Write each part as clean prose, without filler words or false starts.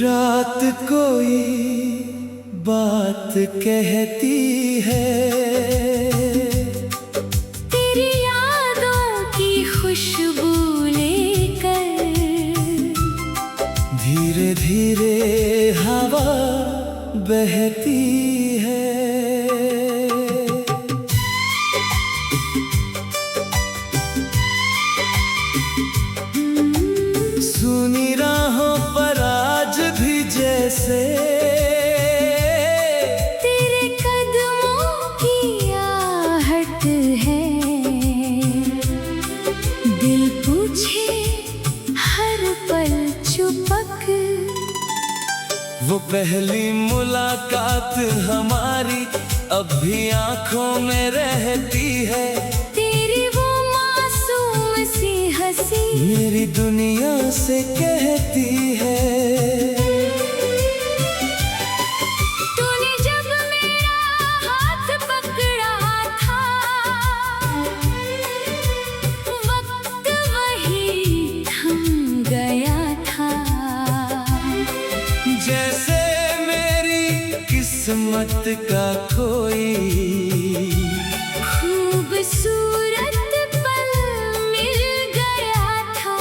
रात कोई बात कहती है, तेरी यादों की खुशबू लेकर धीरे धीरे हवा बहती है। सुनी राहों पर आज भी जैसे तेरे कदमों की आहट है। दिल पूछे हर पल चुपक, वो पहली मुलाकात हमारी अब भी आंखों में रहती है। तेरी वो मासूम सी हंसी मेरी दुनिया से कहती है। तूने जब मेरा हाथ पकड़ा था, वक्त वही थम गया था। जैसे मेरी किस्मत का कोई खूबसूरत पल मिल गया था।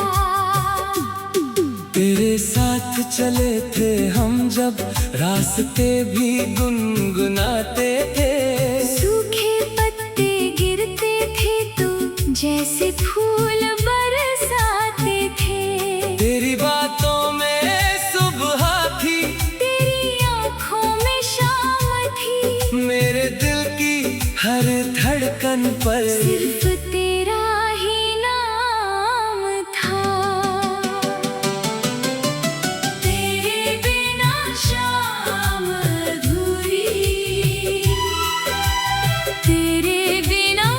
तेरे साथ चले थे हम जब रास्ते भी गुनगुनाते थे। सूखे पत्ते गिरते थे तो जैसे फूल बरसाते थे। तेरी बातों में सुबह थी, तेरी आँखों में शाम थी। मेरे दिल की हर धड़कन पर सिर्फ तेरा ही नाम था। तेरे बिना शाम अधूरी, तेरे बिना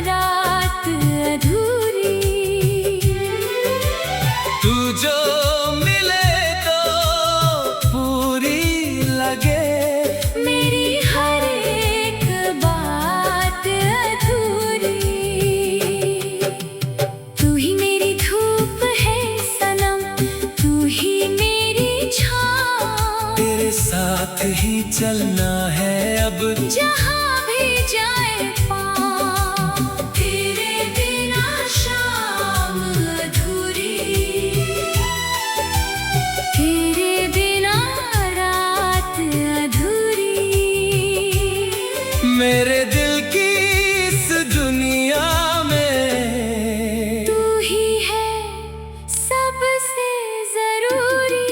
रात अधूरी। तू जो मिले तो पूरी लगे, मेरी हर एक बात अधूरी। तू ही मेरी धूप है सनम, तू ही मेरी छाँव। तेरे साथ ही चलना है अब जहाँ भी जाए पाँव। तेरे बिना शाम अधूरी, तेरे बिना रात अधूरी। मेरे दिल की इस दुनिया में। तू ही है सबसे जरूरी।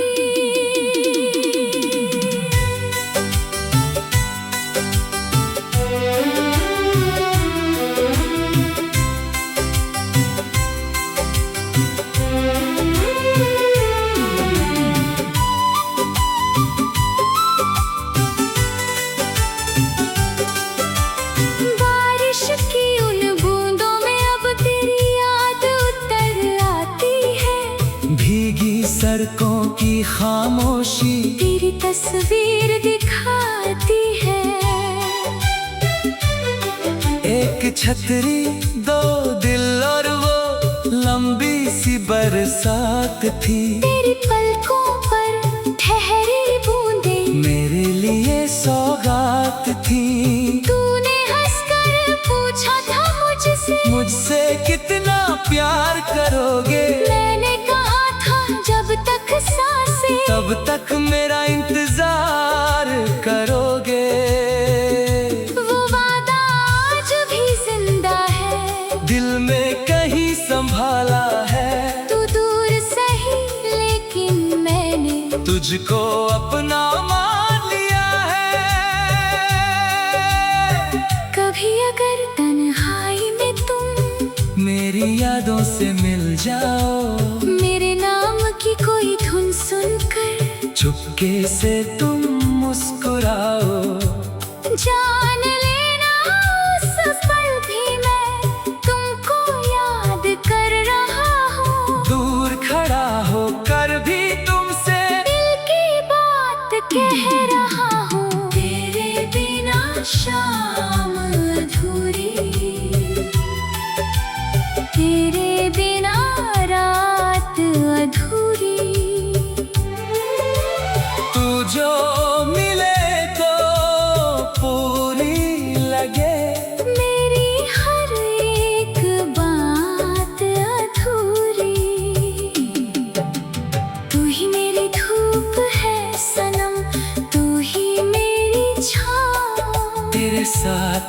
बारिश की उन बूंदों में अब तेरी याद उतर आती है। भीगी सड़कों की खामोशी तेरी तस्वीर दिखाती है। एक छतरी, दो दिल और वो लंबी सी बरसात थी। तेरी पलकों पर ठहरी बूंदें मेरे लिए सौगात थी। तूने हंसकर पूछा था मुझसे कितना प्यार करोगे। मैंने कहा था जब तक सांसें, तब तक मेरा इंतजार करोगे। वो वादा आज भी जिंदा है, दिल में कहीं संभाला है। तू दूर सही लेकिन मैंने तुझको अपना मान लिया है। कभी अगर तन्हाई में तुम मेरी यादों से मिल जाओ, मेरे नाम की कोई धुन सुनकर चुपके से तुम मुस्कुराओ। जान लेना उस पल भी मैं तुमको याद कर रहा हूँ। दूर खड़ा होकर भी तुमसे दिल की बात कह रहा हूँ। तेरे बिना शाम अधूरी, तेरे बिना रात अधूरी।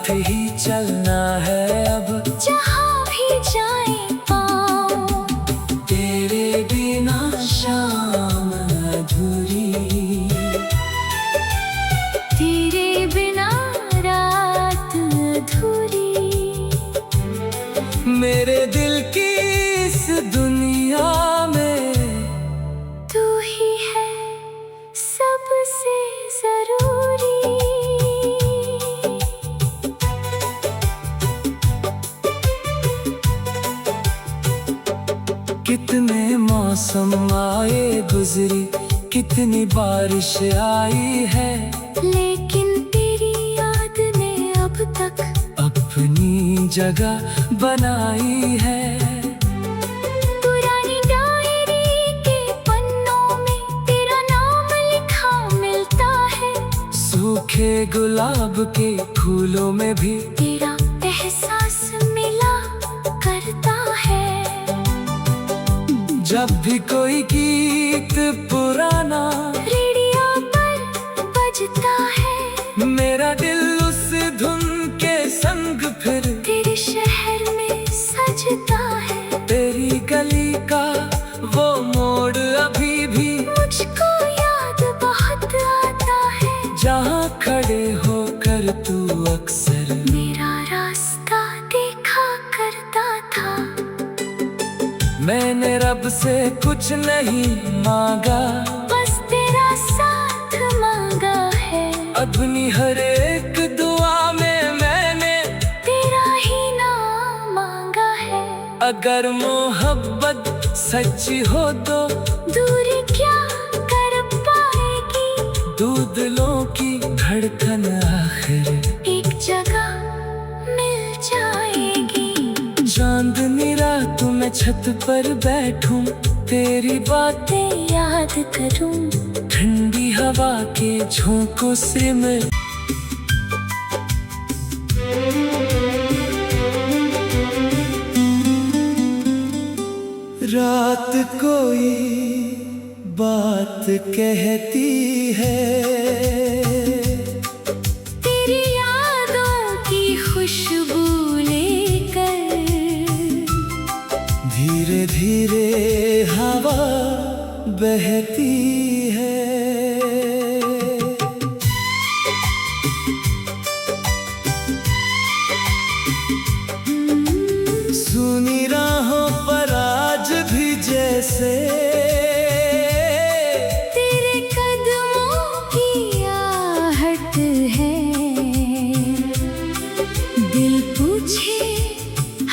साथ ही चलना है अब, जहाँ भी जाए पाँव। तेरे बिना शाम अधूरी, तेरे बिना रात अधूरी। मेरे दिल की इस दुनिया में तू ही है सबसे जरूरी। कितने मौसम आए गुजरी, कितनी बारिश आई है, लेकिन तेरी याद ने अब तक अपनी जगह बनाई है। पुरानी डायरी के पन्नों में तेरा नाम लिखा मिलता है। सूखे गुलाब के फूलों में भी तेरा एहसास मिला करता है। जब भी कोई गीत पुराना रेडियो पर बजता है, मेरा दिल उस धुन के संग फिर तेरे शहर में सजता है। तेरी गली का वो मोड़ अभी भी मुझको याद बहुत आता है, जहाँ खड़े होकर तू अक्सर मेरा रास्ता देखा करता था। मैंने रब से कुछ नहीं मांगा, बस तेरा साथ मांगा है। अपनी हर एक दुआ में मैंने तेरा ही नाम मांगा है। अगर मोहब्बत सच्ची हो तो दूरी क्या कर पाएगी, दो दिलों की धड़कन आखिर एक जगह मिल जाएगी। चांदनी रात में छत पर बैठूं, तेरी बातें याद करूं, ठंडी हवा के झोंकों से मैं रात कोई बात कहती है, तेरी यादों की खुशबू लेकर धीरे धीरे हवा बहती है। सुनी राहों पर आज भी जैसे तेरे कदमों की आहट है। दिल पूछे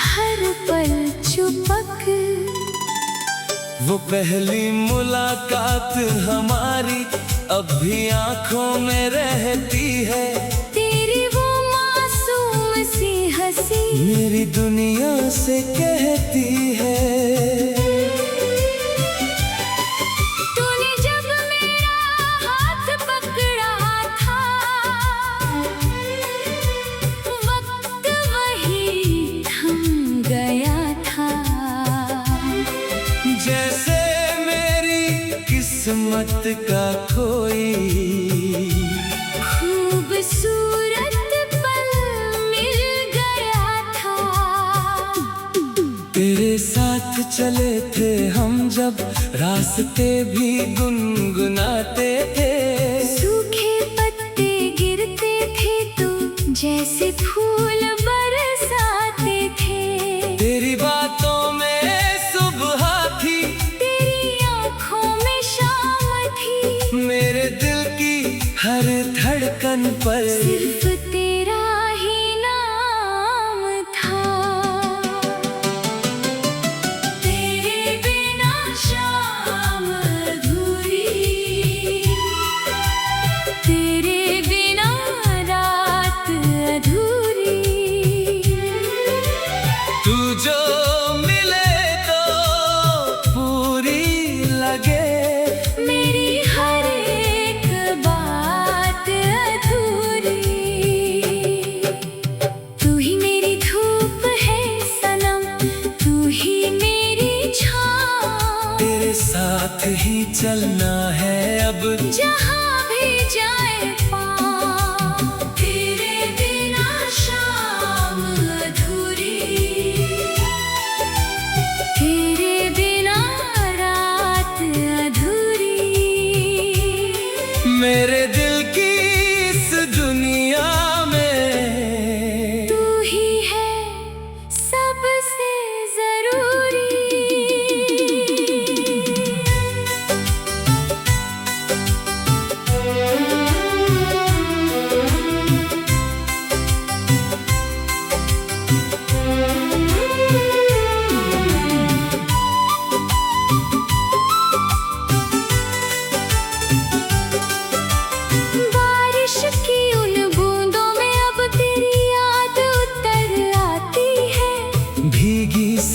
हर पल चुपक, वो पहली मुलाकात हमारी अब भी आंखों में रहती है। तेरी वो मासूम सी हंसी मेरी दुनिया से कहती है, तूने जब मेरा हाथ पकड़ा था, वक्त वही थम गया था। जैसे मेरी किस्मत का कोई खूबसूरत पल मिल गया था। तेरे साथ चले थे हम जब रास्ते भी गुनगुनाते थे। सूखे पत्ते गिरते थे तो जैसे फूल बरसाते थे। तेरी बातों में सुबह थी, तेरी आँखों में शाम थी। मेरे दिल की हर धड़कन पर सिर्फ तेरा ही नाम था। तेरे बिना शाम अधूरी, तेरे बिना रात अधूरी। तू जो मिले तो पूरी लगे, मेरी हर एक बात अधूरी। तू ही मेरी धूप है सनम, तू ही मेरी छाँव। तेरे साथ ही चलना है अब, जहाँ भी जाए पाँव। तेरे बिना शाम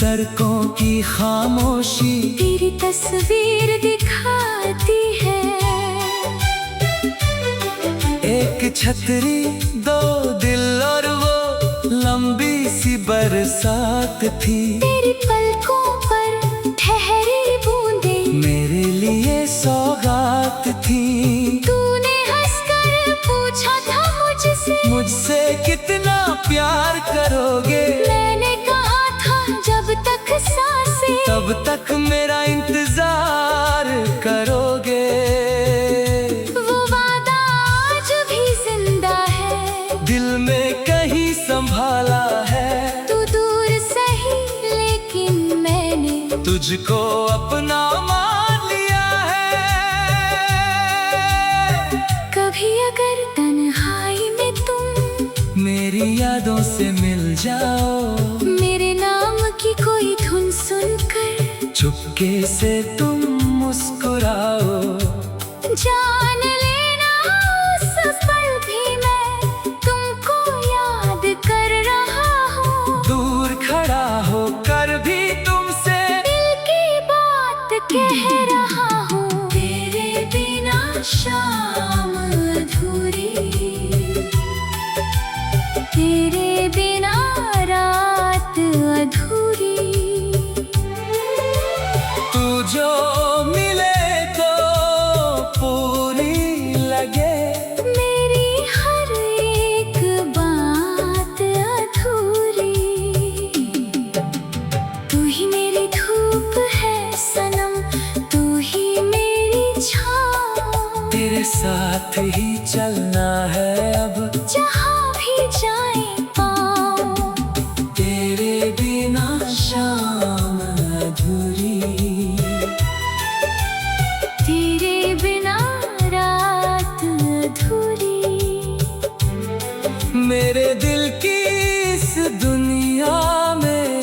सड़कों की खामोशी तेरी तस्वीर दिखाती है। एक छतरी, दो दिल और वो लंबी सी बरसात थी। तेरी पलकों पर ठहरी बूंदे मेरे लिए सौगात थी। तूने हंसकर पूछा था मुझसे कितना प्यार करोगे। मैंने कहा था जब तक सांसें, तब तक मेरा इंतजार करोगे। वो वादा आज भी जिंदा है, दिल में कहीं संभाला है। तू दूर सही लेकिन मैंने तुझको अपना मान लिया है। कभी अगर तन्हाई में तुम मेरी यादों से मिल जाओ, मेरे नाम की कोई धुन सुनकर चुपके से तुम मुस्कुराओ। जान लेना उस पल भी मैं तुमको याद कर रहा हूँ। दूर खड़ा होकर भी तुमसे दिल की बात कह रहा हूँ। तेरे बिना शाम अधूरी, तेरे बिना रात अधूरी। तू जो मिले तो पूरी लगे, मेरी हर एक बात अधूरी। तू ही मेरी धूप है सनम, तू ही मेरी छाँव। तेरे साथ ही चलना है अब, जहाँ भी जाए पाँव। तेरे बिना शाम अधूरी। तेरे बिना रात अधूरी। मेरे दिल की इस दुनिया में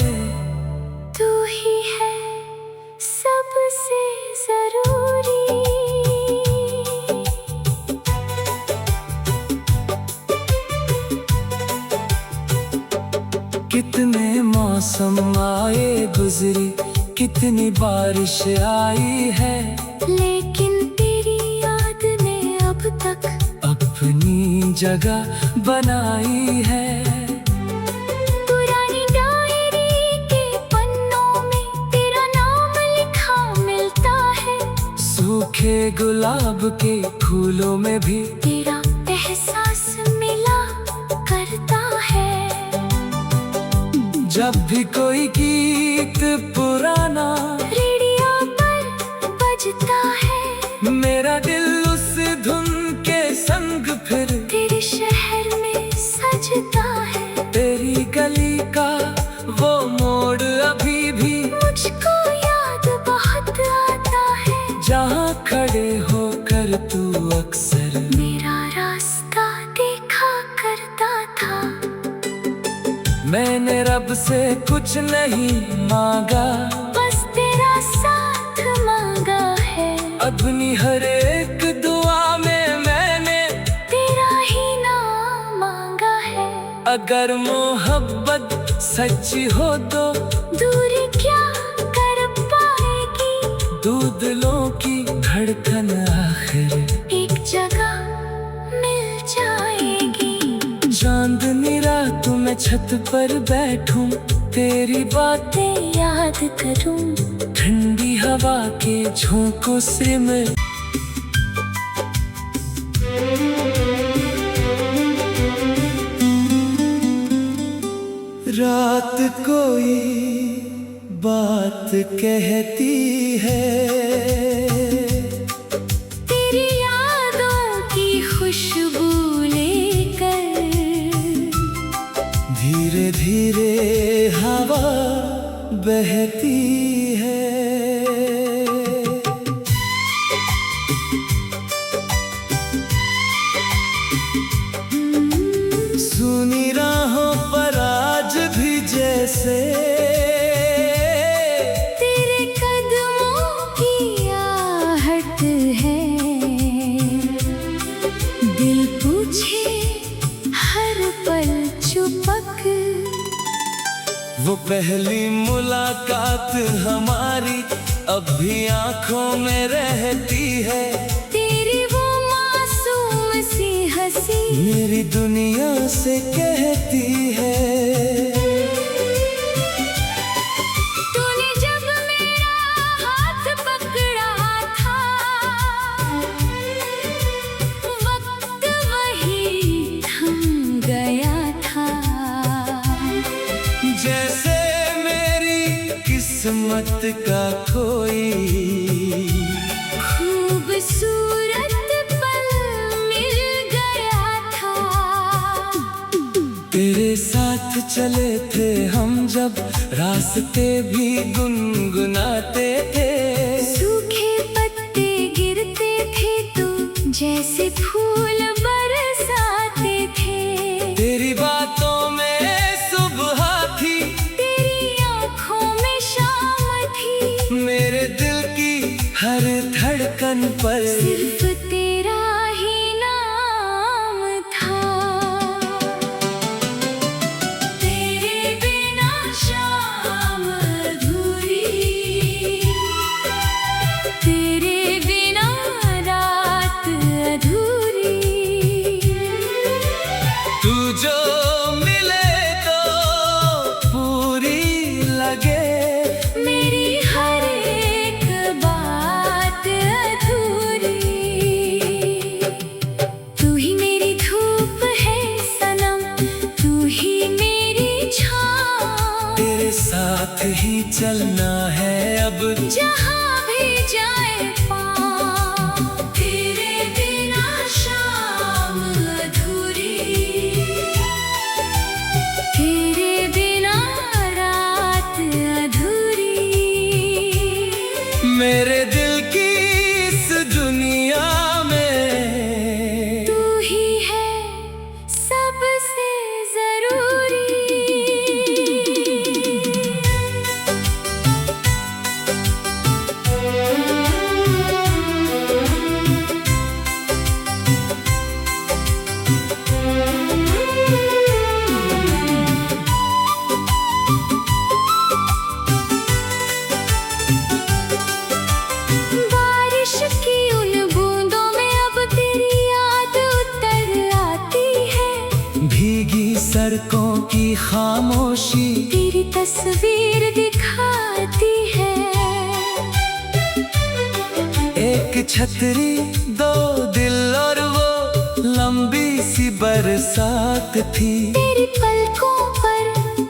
तू ही है सबसे जरूरी। कितने मौसम आए गुजरी, कितनी बारिश आई है, लेकिन तेरी याद ने अब तक अपनी जगह बनाई है। पुरानी डायरी के पन्नों में तेरा नाम लिखा मिलता है। सूखे गुलाब के फूलों में भी तेरा एहसास मिला करता है। जब भी कोई गीत पुराना रेडियो पर बजता है, मेरा दिल उस धुन के संग फिर तेरे शहर में सजता है। तेरी गली का वो मोड़ अभी भी मुझको याद बहुत आता है, जहाँ खड़े होकर तू अक्सर मेरा रास्ता देखा करता था। मैंने रब से कुछ नहीं मांगा, बस तेरा साथ मांगा है। अपनी हर एक दुआ में मैंने तेरा ही नाम मांगा है। अगर मोहब्बत सच्ची हो तो दूरी क्या कर पाएगी, दो दिलों की धड़कन आखिर एक जगह मिल जाएगी। चांदनी रातों में छत पर बैठूं, तेरी बातें याद करूं, ठंडी हवा के झोंकों से मैं रात कोई बात कहती है, तेरी यादों की खुशबू लेकर धीरे धीरे हवा बहती है। सुनी राहों पर आज भी जैसे तेरे कदमों की आहट है। दिल पूछे हर पल चुपक, वो पहली मुलाकात हमारी अब भी आंखों में रहती है। तेरी वो मासूम सी हंसी मेरी दुनिया से कहती है। तूने जब मेरा हाथ पकड़ा था, वक्त वही थम गया था। जैसे मेरी किस्मत का कोई खूबसूरत पल मिल गया था। तेरे साथ चले थे हम जब रास्ते भी गुनगुनाते थे। सूखे पत्ते गिरते थे तो जैसे फूल बरसाते थे। तेरी बातों में सुबह थी, तेरी आँखों में शाम थी। मेरे दिल की हर धड़कन पर सिर्फ तेरा ही नाम था। तेरे बिना शाम अधूरी, तेरे बिना रात अधूरी। तू जो मिले तो पूरी लगे, मेरी हर एक बात अधूरी। तू ही मेरी धूप है सनम, तू ही मेरी छाँव। तेरे साथ ही चलना है अब जहाँ भी जाए पाँव। तेरे बिना शाम अधूरी, तेरे बिना रात अधूरी। मेरे दिल की इस दुनिया में। तू ही है सबसे जरूरी। बारिश की उन बूंदों में अब तेरी याद उतर आती है। भीगी सड़कों की खामोशी तेरी तस्वीर दिखाती है। एक छतरी, दो दिल और वो लंबी सी बरसात थी। तेरी पलकों पर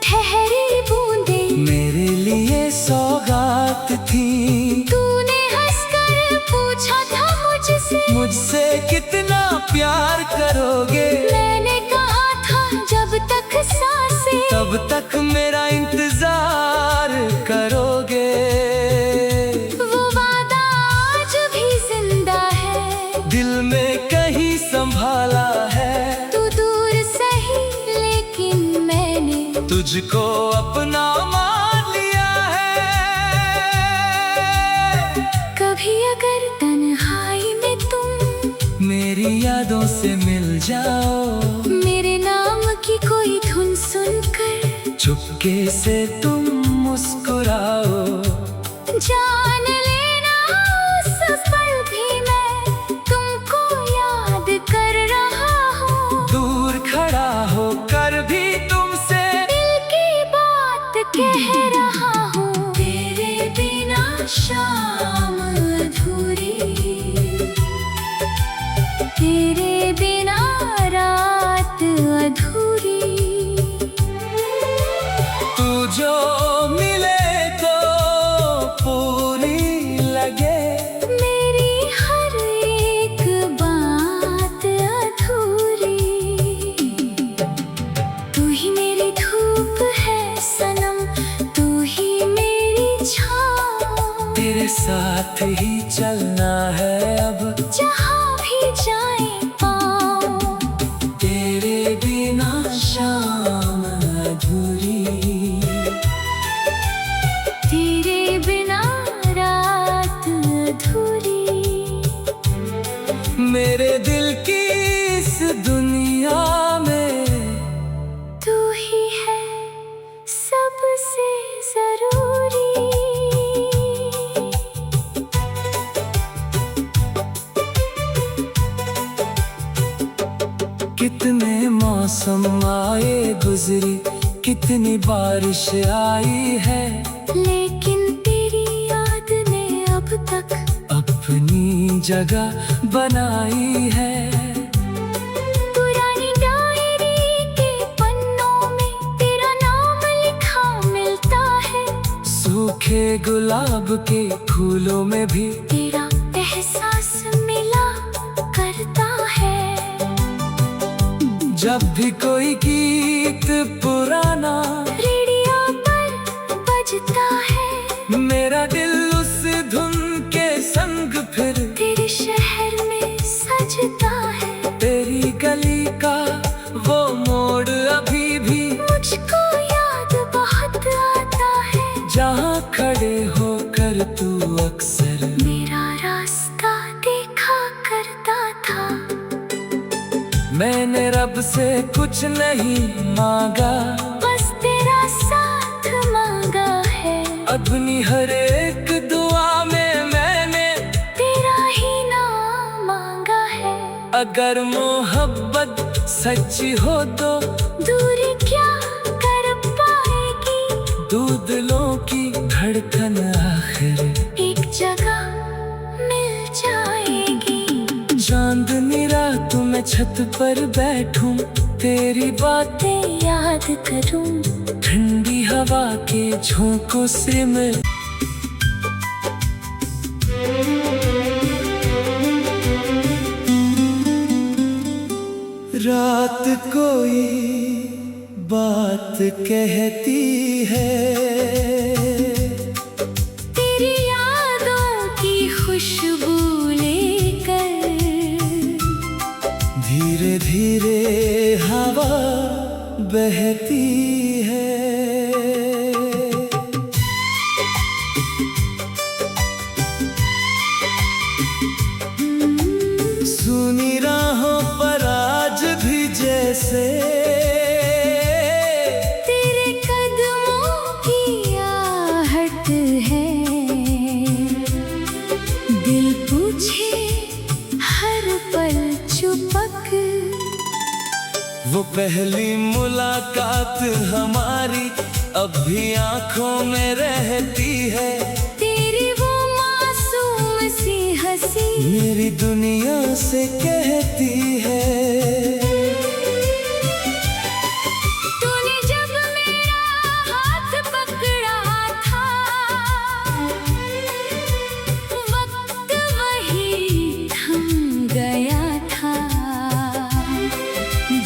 ठहरी बूंदें मेरे लिए सौगात थी। तूने हंसकर पूछा था मुझसे कितना प्यार करोगे। मैंने कहा था जब तक सांसें, तब तक मेरा इंतजार करोगे। वो वादा आज भी जिंदा है, दिल में कहीं संभाला है। तू दूर सही लेकिन मैंने तुझको अपना मान लिया है। कभी अगर तन्हाई में तुम मेरी यादों से मिल जाओ, मेरे नाम की कोई धुन सुनकर चुपके से तुम मुस्कुराओ। जान लेना उस पल भी मैं तुमको याद कर रहा हूँ। दूर खड़ा होकर भी तुमसे दिल की बात कह रहा हूँ। तेरे बिना शाम अधूरी, तेरे बिना रात अधूरी। तू जो मिले तो पूरी लगे, मेरी हर एक बात अधूरी। तू ही मेरी धूप है सनम, तू ही मेरी छाँव। तेरे साथ ही चलना है अब जहाँ भी जाए पाँव। तेरे बिना शाम अधूरी। तेरे बिना रात अधूरी। मेरे दिल की इस दुनिया में तू ही है सबसे मौसम आए गुजरी, कितनी बारिश आई है, लेकिन तेरी याद ने अब तक अपनी जगह बनाई है। पुरानी डायरी के पन्नों में तेरा नाम लिखा मिलता है, सूखे गुलाब के फूलों में भी तेरा एहसास मिला करता है। जब भी कोई गीत पुराना रेडियो पर बजता है, मेरा दिल उस धुन के संग फिर तेरे शहर में सजता है। तेरी गली का वो मोड़ अभी भी मुझको याद बहुत आता है, जहाँ खड़े होकर तू अक्सर मेरा रास्ता देखा करता था। मैंने रब से कुछ नहीं मांगा, बस तेरा साथ मांगा है। अपनी हर एक दुआ में मैंने तेरा ही नाम मांगा है। अगर मोहब्बत सच्ची हो तो दूरी क्या कर पाएगी, दो दिलों की धड़कन आखिर एक जगह मिल जाएगी। चांदनी रात में छत पर बैठूं, तेरी बातें याद करूं, ठंडी हवा के झोंकों से मैं रात कोई बात कहती है, तेरी यादों की खुशबू लेकर धीरे धीरे हवा बहती है। सुनी राहों पर आज भी जैसे तेरे कदमों की आहट है, दिल पूछे हर पल चुपक। वो पहली मुलाकात हमारी अब भी आंखों में रहती है, तेरी वो मासूम सी हंसी मेरी दुनिया से कहती है। तूने जब मेरा हाथ पकड़ा था, वक्त वही थम गया था।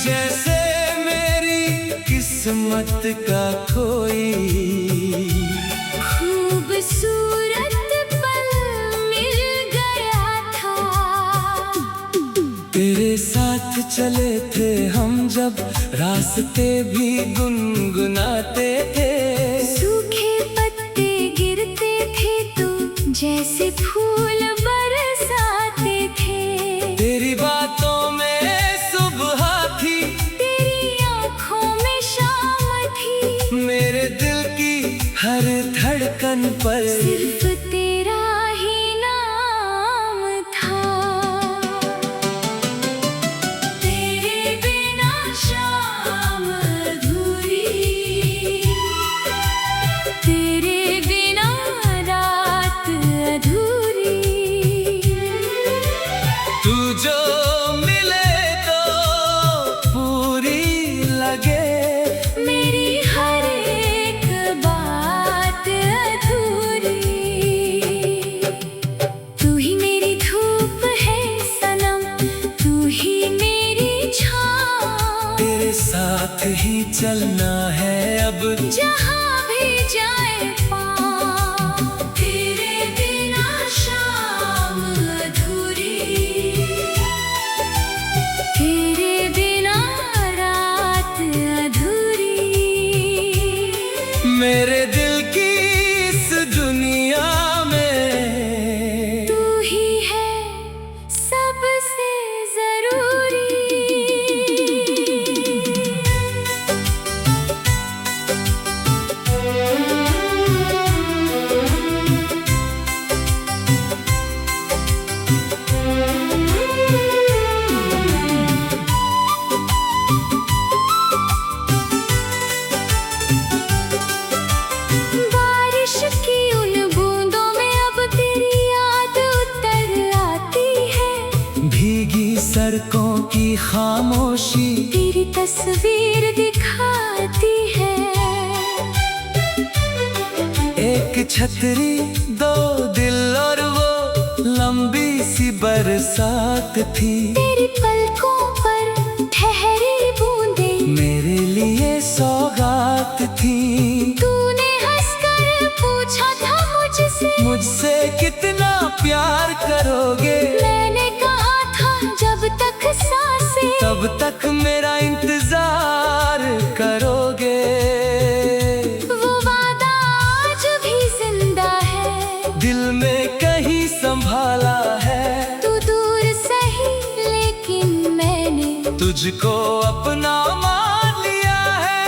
जैसे मेरी किस्मत का कोई खूबसूरत पल मिल गया था। तेरे साथ चले थे हम जब रास्ते भी गुनगुनाते थे, सूखे पत्ते गिरते थे तो जैसे फूल बरसाते थे। तेरी बातों में सुबह थी, तेरी आँखों में शाम थी, मेरे दिल की हर धड़कन पर सिर्फ तेरा ही नाम था। तेरे बिना शाम अधूरी, तेरे बिना रात अधूरी। तू जो मिले तो पूरी लगे, मेरी हर एक बात अधूरी। तू ही मेरी धूप है सनम, तू ही मेरी छाँव। तेरे साथ ही चलना है अब जहाँ भी जाए पाँव। तेरे बिना शाम अधूरी, तेरे बिना रात अधूरी। मेरे दिल की इस दुनिया में तू ही है सबसे जरूरी। की खामोशी तेरी तस्वीर दिखाती है। एक छतरी, दो दिल और वो लंबी सी बरसात थी। तेरी पलकों पर ठहरी बूंदे मेरे लिए सौगात थी। तूने हंसकर पूछा था मुझसे कितना प्यार करोगे। मैंने कहा था जब तक सांसें, तब तक मेरा इंतजार करोगे। वो वादा आज भी जिंदा है, दिल में कहीं संभाला है। तू दूर सही लेकिन मैंने तुझको अपना मान लिया है।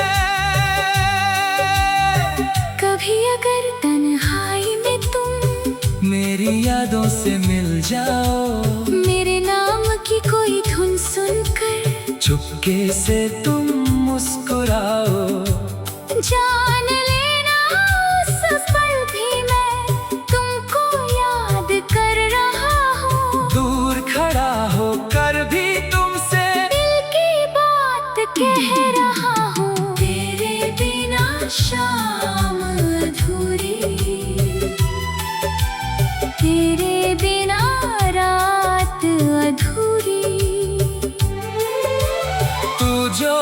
कभी अगर तन्हाई में तुम मेरी यादों से मिल जाओ, मेरे नाम की कोई धुन सुनकर चुपके से तुम मुस्कुराओ। जान लेना उस पल भी मैं तुमको याद कर रहा हूँ। दूर खड़ा होकर भी तुमसे दिल की बात कह रहा हूँ। तेरे बिना शाम अधूरी, तेरे बिना रात अधूरी। तू जो